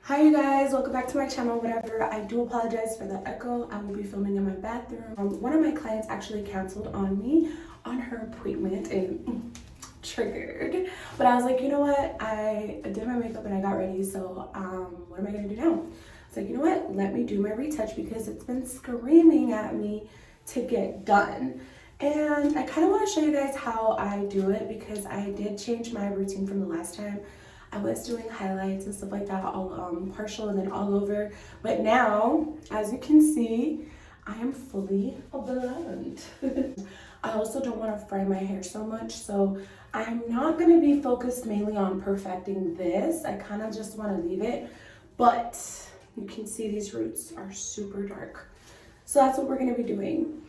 Hi you guys, welcome back to my channel. Whatever, I do apologize for the echo. I will be filming in my bathroom. One of my clients actually canceled on me on her appointment and triggered. But I was like, you know what? I did my makeup and I got ready, so what am I gonna do now? It's like, you know what? Let me do my retouch because it's been screaming at me to get done. And I kind of want to show you guys how I do it because I did change my routine from the last time. I was doing highlights and stuff like that, all partial and then all over. But now, as you can see, I am fully blonde. I also don't want to fry my hair so much, so I'm not going to be focused mainly on perfecting this. I kind of just want to leave it, but you can see these roots are super dark. So that's what we're going to be doing.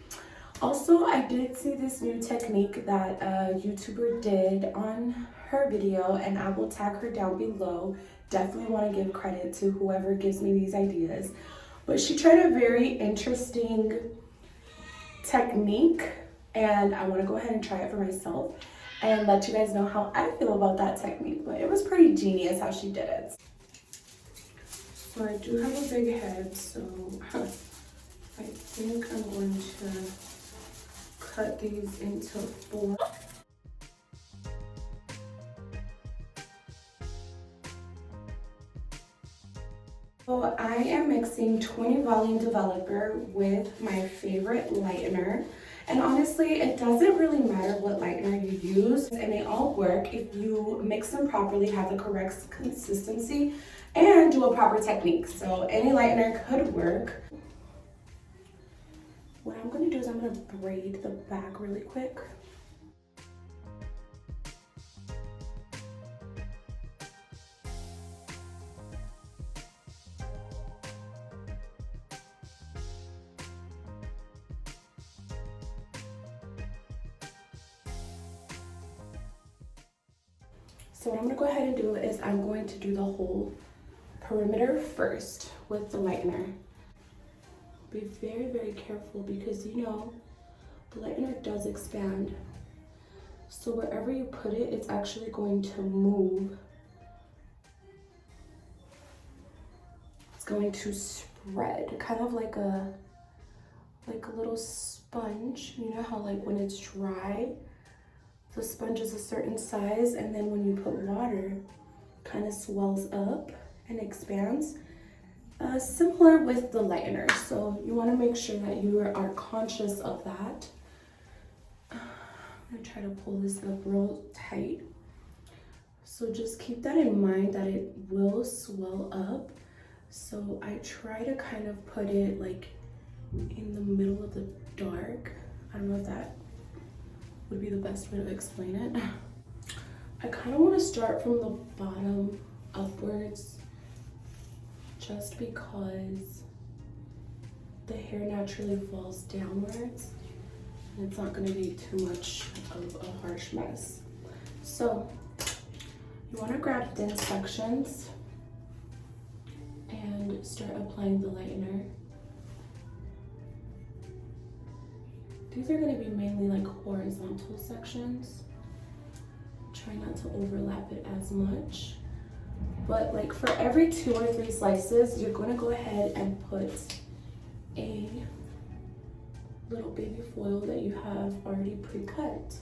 Also, I did see this new technique that a YouTuber did on her video, and I will tag her down below. Definitely want to give credit to whoever gives me these ideas. But she tried a very interesting technique, and I want to go ahead and try it for myself and let you guys know how I feel about that technique. But it was pretty genius how she did it. So I do have a big head, so I think I'm going to cut these into 4. So I am mixing 20 volume developer with my favorite lightener. And honestly, it doesn't really matter what lightener you use, and they all work if you mix them properly, have the correct consistency, and do a proper technique. So any lightener could work. What I'm gonna do is I'm gonna braid the back really quick. So what I'm gonna go ahead and do is I'm going to do the whole perimeter first with the lightener. Be very, very careful because you know the lightener does expand. So wherever you put it, it's actually going to move. It's going to spread, kind of like a little sponge. You know how like when it's dry, the sponge is a certain size, and then when you put water, kind of swells up and expands. Similar with the lightener, so you want to make sure that you are conscious of that. I'm gonna try to pull this up real tight. So just keep that in mind that it will swell up. So I try to kind of put it like in the middle of the dark. I don't know if that would be the best way to explain it. I kind of want to start from the bottom upwards just because the hair naturally falls downwards and it's not going to be too much of a harsh mess. So you want to grab thin sections and start applying the lightener. These are going to be mainly like horizontal sections. Try not to overlap it as much. But like for every 2 or 3 slices, you're going to go ahead and put a little baby foil that you have already pre-cut.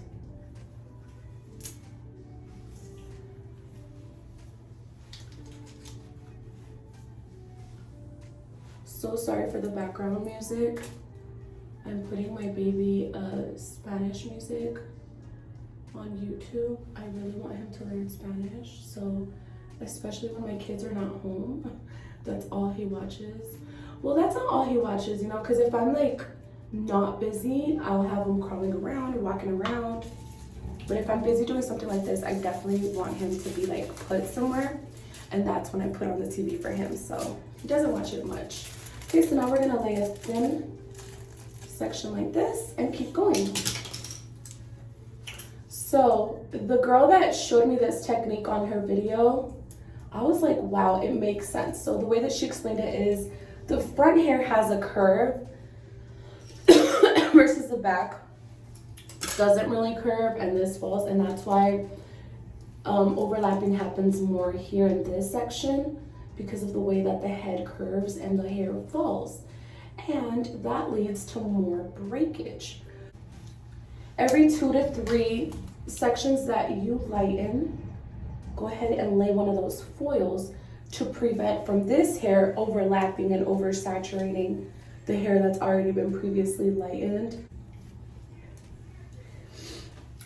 So sorry for the background music. I'm putting my baby Spanish music on YouTube. I really want him to learn Spanish, so especially when my kids are not home, that's all he watches. Well, that's not all he watches, you know, because if I'm like not busy, I'll have him crawling around or walking around. But if I'm busy doing something like this, I definitely want him to be like put somewhere, and that's when I put on the TV for him, so he doesn't watch it much. Okay, so now we're gonna lay a thin section like this and keep going. So the girl that showed me this technique on her video, I was like, wow, it makes sense. So the way that she explained it is the front hair has a curve versus the back doesn't really curve, and this falls, and that's why overlapping happens more here in this section because of the way that the head curves and the hair falls. And that leads to more breakage. Every 2 to 3 sections that you lighten, go ahead and lay one of those foils to prevent from this hair overlapping and oversaturating the hair that's already been previously lightened.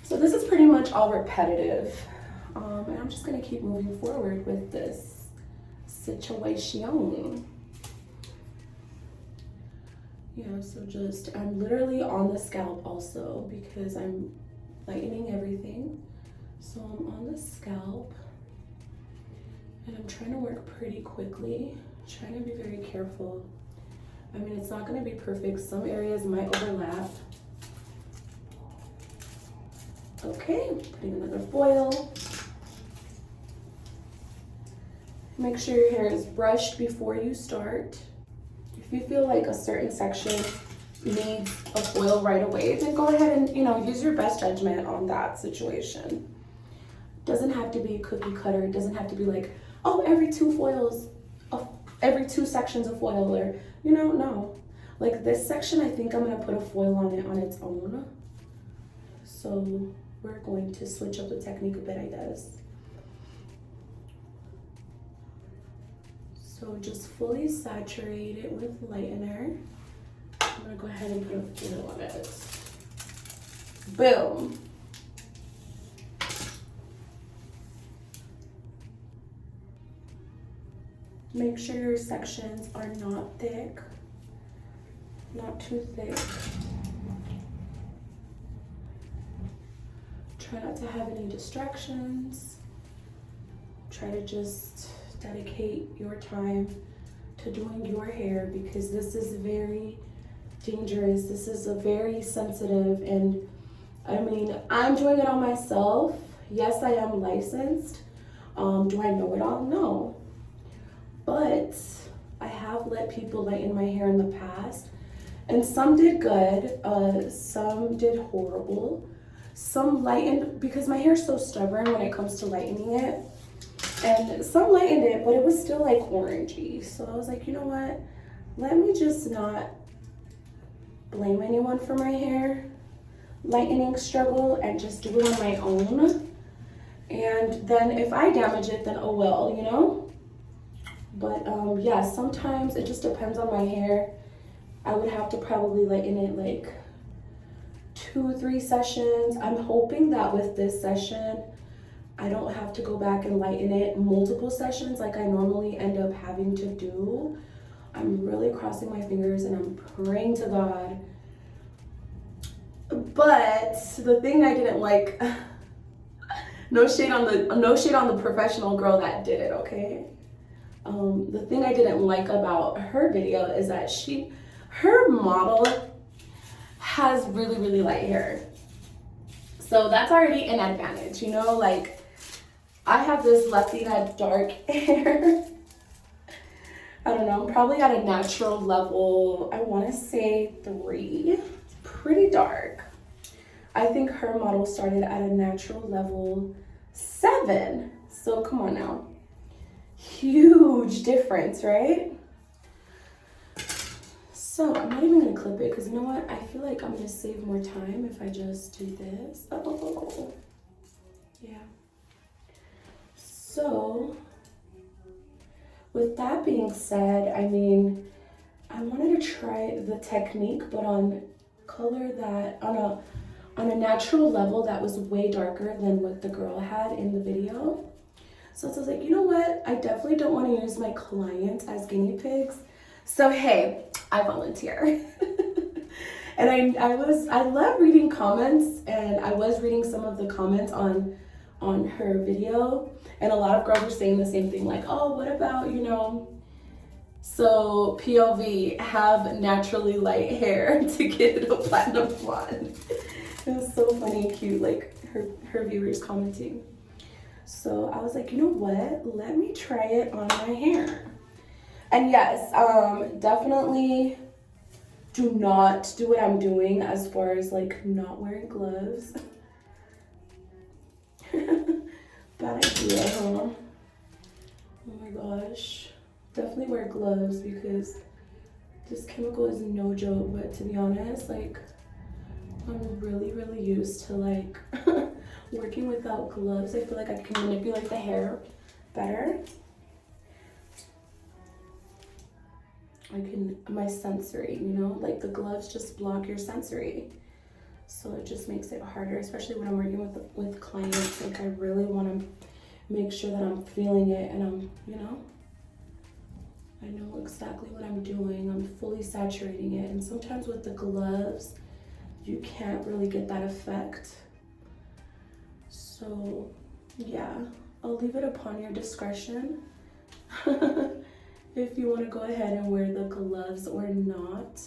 So this is pretty much all repetitive. And I'm just gonna keep moving forward with this situation. Yeah, so just, I'm literally on the scalp also because I'm lightening everything. So I'm on the scalp and I'm trying to work pretty quickly, trying to be very careful. I mean, it's not gonna be perfect. Some areas might overlap. Okay, putting another foil. Make sure your hair is brushed before you start. If you feel like a certain section needs a foil right away, then go ahead and, use your best judgment on that situation. Doesn't have to be cookie cutter. It doesn't have to be like, oh, every 2 foils, every 2 sections of foil, or, no. Like this section, I think I'm gonna put a foil on it on its own. So we're going to switch up the technique a bit, I guess. So just fully saturate it with lightener. I'm gonna go ahead and put a foil on it. Boom. Make sure your sections are not thick, not too thick. Try not to have any distractions. Try to just dedicate your time to doing your hair because this is very dangerous. This is a very sensitive, and I mean, I'm doing it on myself. Yes, I am licensed. Do I know it all? No. But I have let people lighten my hair in the past, and some did good, some did horrible. Some lightened, because my hair is so stubborn when it comes to lightening it, and some lightened it, but it was still like orangey. So I was like, you know what? Let me just not blame anyone for my hair lightening struggle and just do it on my own. And then if I damage it, then oh well, But yeah, sometimes it just depends on my hair. I would have to probably lighten it like 2-3 sessions. I'm hoping that with this session, I don't have to go back and lighten it multiple sessions like I normally end up having to do. I'm really crossing my fingers and I'm praying to God. But the thing I didn't like, no shade on the professional girl that did it, okay? The thing I didn't like about her video is that her model has really, really light hair. So that's already an advantage, like I have this Latina dark hair. I don't know, I'm probably at a natural level, I wanna say 3. It's pretty dark. I think her model started at a natural level 7. So come on now. Huge difference, right? So I'm not even gonna clip it because you know what? I feel like I'm gonna save more time if I just do this. Oh, yeah. So with that being said, I mean, I wanted to try the technique, but on color that, on a natural level that was way darker than what the girl had in the video. So I was like, you know what? I definitely don't want to use my clients as guinea pigs. So hey, I volunteer. And I love reading comments, and I was reading some of the comments on her video, and a lot of girls were saying the same thing, like, oh, what about, so POV, have naturally light hair to get it a platinum blonde. It was so funny and cute, like her viewers commenting. So I was like, you know what? Let me try it on my hair. And yes, definitely do not do what I'm doing as far as like not wearing gloves. Bad idea, huh? Oh my gosh. definitely wear gloves because this chemical is no joke. But to be honest, like, I'm really used to like working without gloves. I feel like I can manipulate the hair better. I can, my sensory, you know, like the gloves just block your sensory. So it just makes it harder, especially when I'm working with clients. Like I really want to make sure that I'm feeling it and I'm, you know, I know exactly what I'm doing. I'm fully saturating it. And sometimes with the gloves, you can't really get that effect. So yeah, I'll leave it upon your discretion. If you want to go ahead and wear the gloves or not.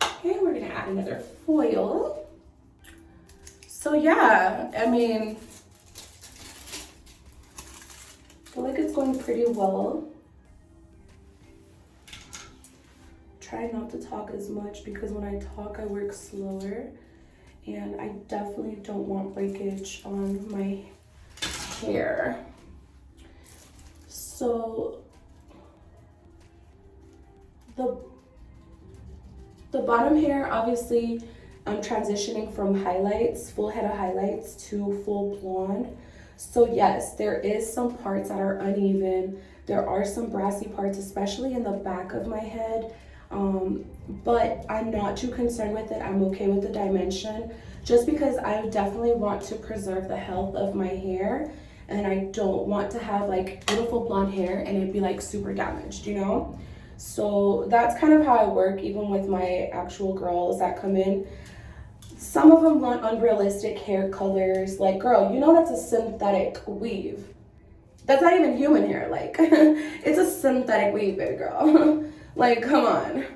Okay, we're gonna add another foil. So yeah, I mean, I feel like it's going pretty well. Try not to talk as much because when I talk, I work slower. And I definitely don't want breakage on my hair. So the bottom hair, obviously, I'm transitioning from highlights, full head of highlights, to full blonde. So yes, there is some parts that are uneven. There are some brassy parts, especially in the back of my head. But I'm not too concerned with it. I'm okay with the dimension, just because I definitely want to preserve the health of my hair, and I don't want to have like beautiful blonde hair and it be like super damaged, you know? So that's kind of how I work, even with my actual girls that come in. Some of them want unrealistic hair colors. Like, girl, you know that's a synthetic weave. That's not even human hair. Like, it's a synthetic weave, baby girl. Like, come on.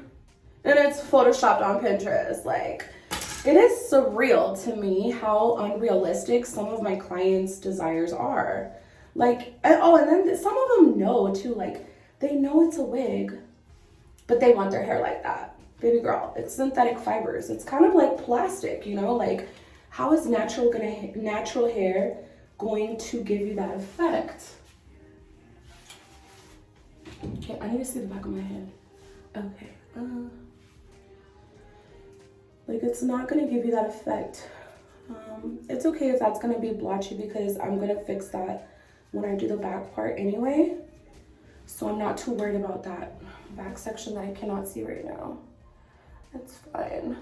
And it's photoshopped on Pinterest. Like, it is surreal to me how unrealistic some of my clients' desires are. Like, and then some of them know too. Like, they know it's a wig, but they want their hair like that. Baby girl, it's synthetic fibers. It's kind of like plastic, you know? Like, how is natural hair going to give you that effect? Okay, I need to see the back of my head. Okay. Like, it's not gonna give you that effect. It's okay if that's gonna be blotchy because I'm gonna fix that when I do the back part anyway. So I'm not too worried about that back section that I cannot see right now. That's fine.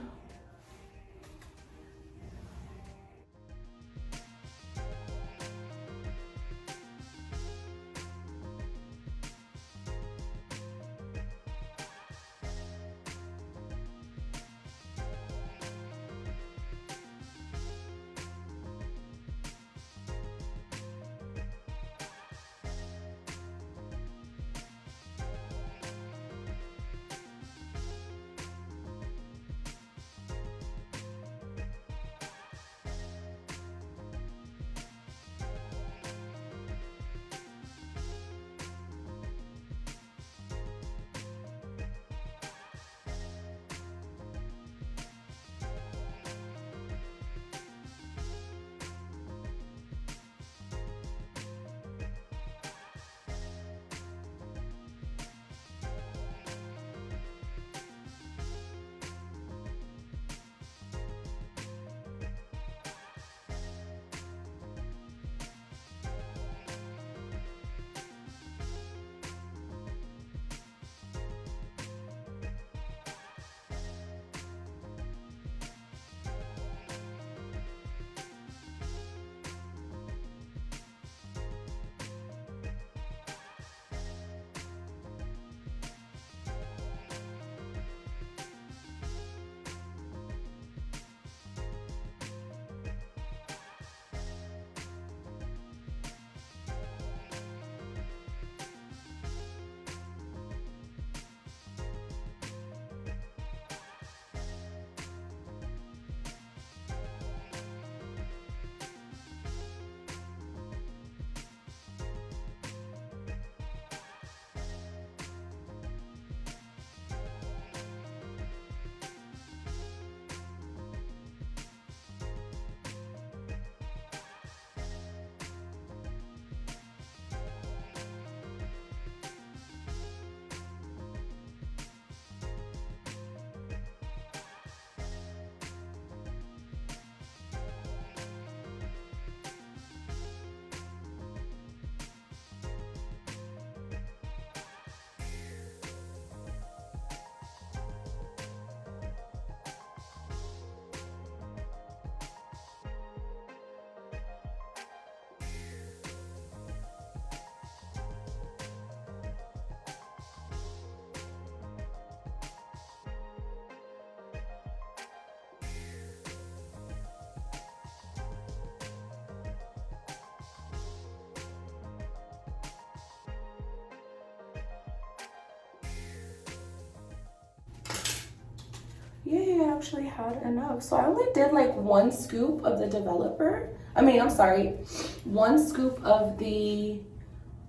I actually had enough. So I only did like 1 scoop of the developer. I'm sorry, 1 scoop of the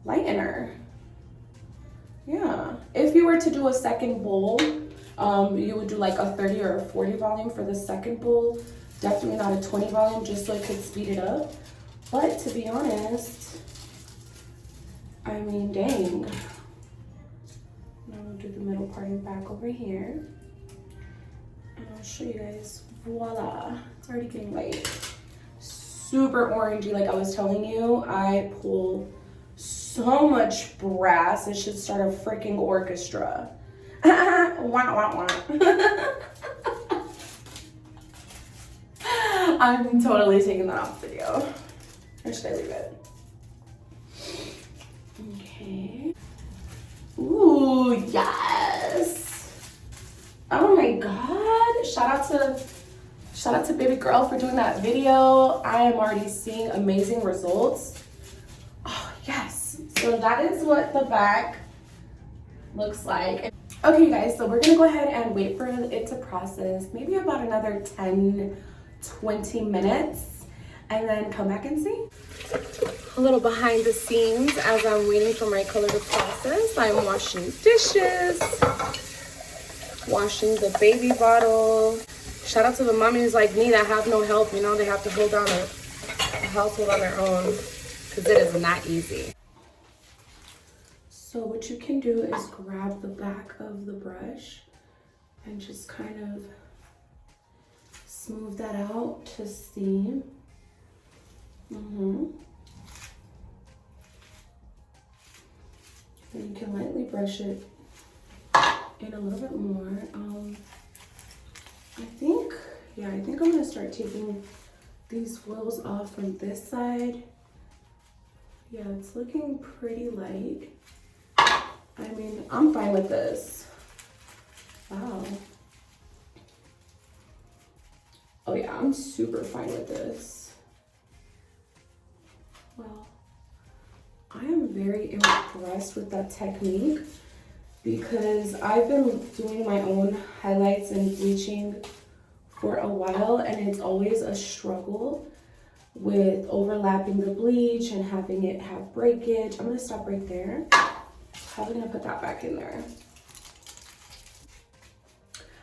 lightener. Yeah. If you were to do a second bowl, you would do like a 30 or a 40 volume for the second bowl. Definitely not a 20 volume, just so it could speed it up. But to be honest, dang. Now we'll do the middle part and back over here. And I'll show you guys. Voila. It's already getting light. Super orangey, like I was telling you. I pull so much brass, it should start a freaking orchestra. Wah, wah, wah. I'm totally taking that off video. Or should I leave it? Okay. Ooh, yes. Oh my God. Shout out to baby girl for doing that video. I am already seeing amazing results. Oh, yes. So that is what the back looks like. Okay, guys, so we're gonna go ahead and wait for it to process, maybe about another 10-20 minutes, and then come back and see. A little behind the scenes as I'm waiting for my color to process. I'm washing dishes, washing the baby bottle. Shout out to the mommies like me that have no help, you know, they have to hold down a household on their own, because it is not easy. So what you can do is grab the back of the brush and just kind of smooth that out to steam. Then you can lightly brush it in a little bit more. I think I'm gonna start taking these foils off from this side. Yeah, it's looking pretty light. I'm fine with this. Wow. Oh yeah, I'm super fine with this. Well, I am very impressed with that technique because I've been doing my own highlights and bleaching for a while, and it's always a struggle with overlapping the bleach and having it have breakage. I'm gonna stop right there. Probably gonna put that back in there.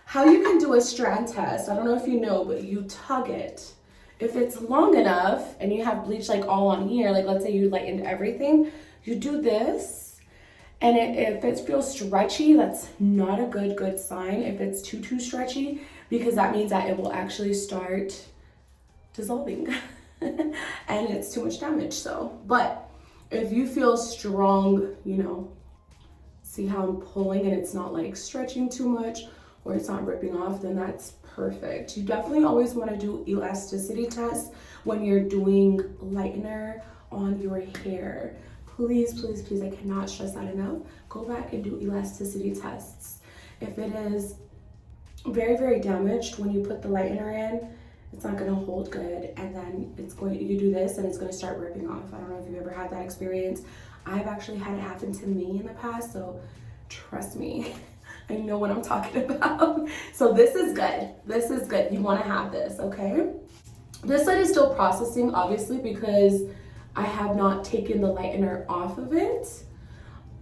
How you can do a strand test, I don't know if you know, but you tug it. If it's long enough and you have bleach like all on here, like let's say you lightened everything, you do this, and if it feels stretchy, that's not a good sign. If it's too stretchy, because that means that it will actually start dissolving and it's too much damage. So, but if you feel strong, you know, see how I'm pulling and it's not like stretching too much or it's not ripping off, then that's perfect. You definitely always want to do elasticity tests when you're doing lightener on your hair. Please, I cannot stress that enough. Go back and do elasticity tests. If it is very damaged when you put the lightener in, it's not gonna hold good, and then you do this and it's gonna start ripping off. I don't know if you've ever had that experience. I've actually had it happen to me in the past, so trust me, I know what I'm talking about. So this is good. This is good. You wanna have this, okay? This side is still processing, obviously, because I have not taken the lightener off of it.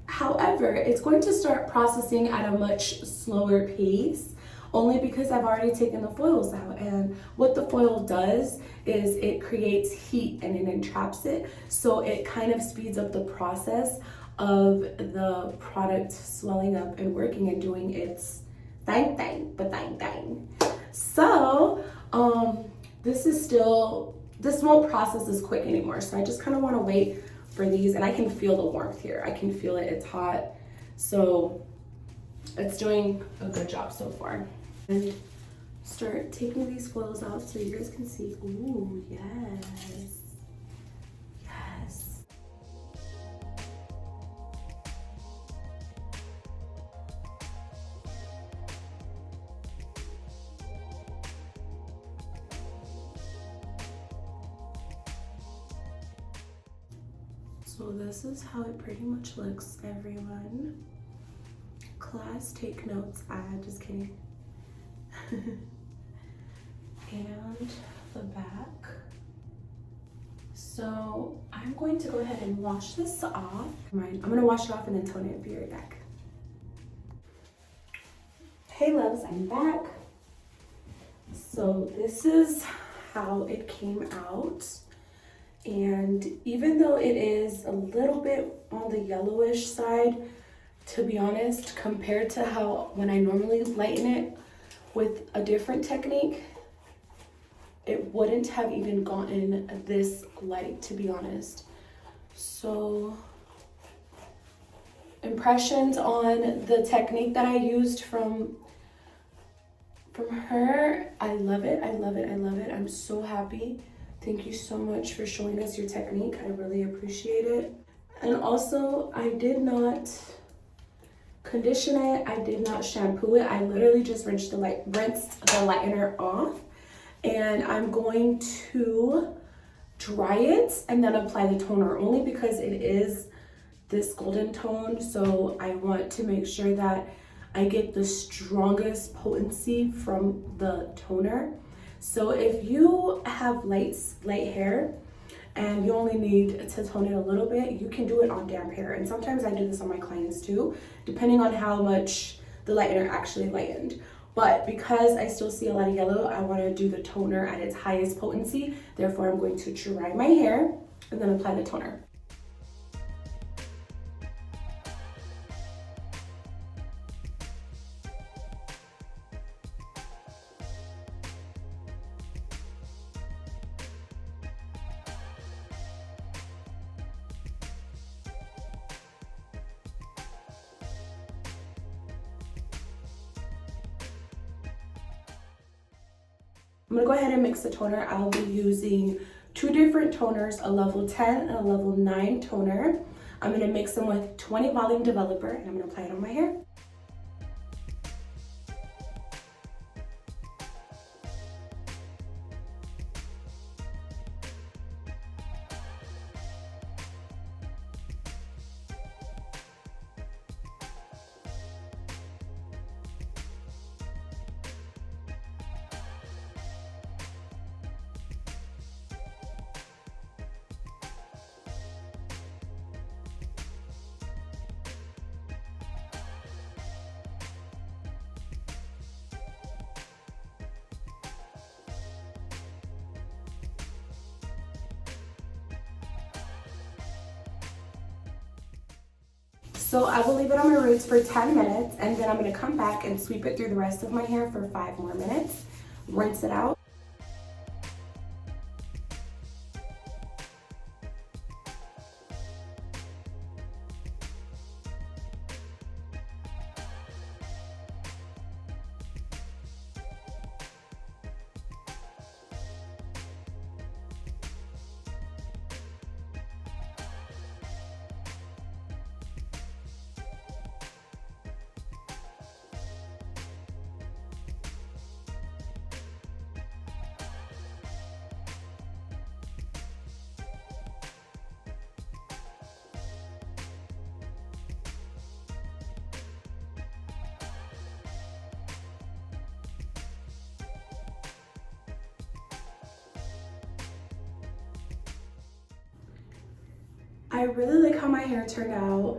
However, it's going to start processing at a much slower pace, only because I've already taken the foils out. And what the foil does is it creates heat and it entraps it. So it kind of speeds up the process of the product swelling up and working and doing its thing. So this won't process as quick anymore. So I just kind of want to wait for these, and I can feel the warmth here. I can feel it, it's hot. So it's doing a good job so far. And start taking these foils off so you guys can see. Ooh, yes. Yes. So this is how it pretty much looks, everyone. Class, take notes. Just kidding. and the back. So I'm going to go ahead and wash this off. I'm gonna wash it off and then tone it and be right back. Hey loves, I'm back. So this is how it came out. And even though it is a little bit on the yellowish side, to be honest, compared to how when I normally lighten it with a different technique, it wouldn't have even gotten this light, to be honest. So impressions on the technique that I used from her, I love it, I love it, I love it. I'm so happy. Thank you so much for showing us your technique. I really appreciate it. And also, I did not condition it. I did not shampoo it. I literally just rinsed the lightener off. And I'm going to dry it and then apply the toner, only because it is this golden tone. So I want to make sure that I get the strongest potency from the toner. So if you have light hair and you only need to tone it a little bit, you can do it on damp hair. And sometimes I do this on my clients too, depending on how much the lightener actually lightened. But because I still see a lot of yellow, I want to do the toner at its highest potency. Therefore, I'm going to dry my hair and then apply the toner. I'm gonna go ahead and mix the toner. I'll be using two different toners, a level 10 and a level 9 toner. I'm gonna mix them with 20 volume developer and I'm gonna apply it on my hair. So I will leave it on my roots for 10 minutes and then I'm gonna come back and sweep it through the rest of my hair for 5 more minutes, rinse it out. I really like how my hair turned out.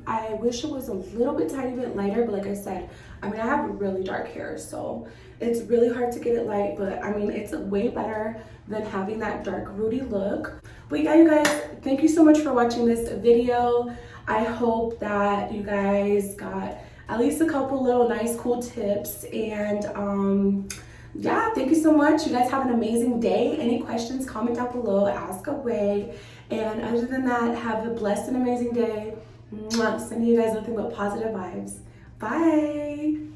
I wish it was a little bit tiny bit lighter, but like I said, I mean, I have really dark hair, so it's really hard to get it light, but I mean, it's way better than having that dark rooty look. But yeah, you guys, thank you so much for watching this video. I hope that you guys got at least a couple little nice cool tips, and yeah, thank you so much. You guys have an amazing day. Any questions, comment down below, ask away. And other than that, have a blessed and amazing day. Mwah. Sending you guys nothing but positive vibes. Bye.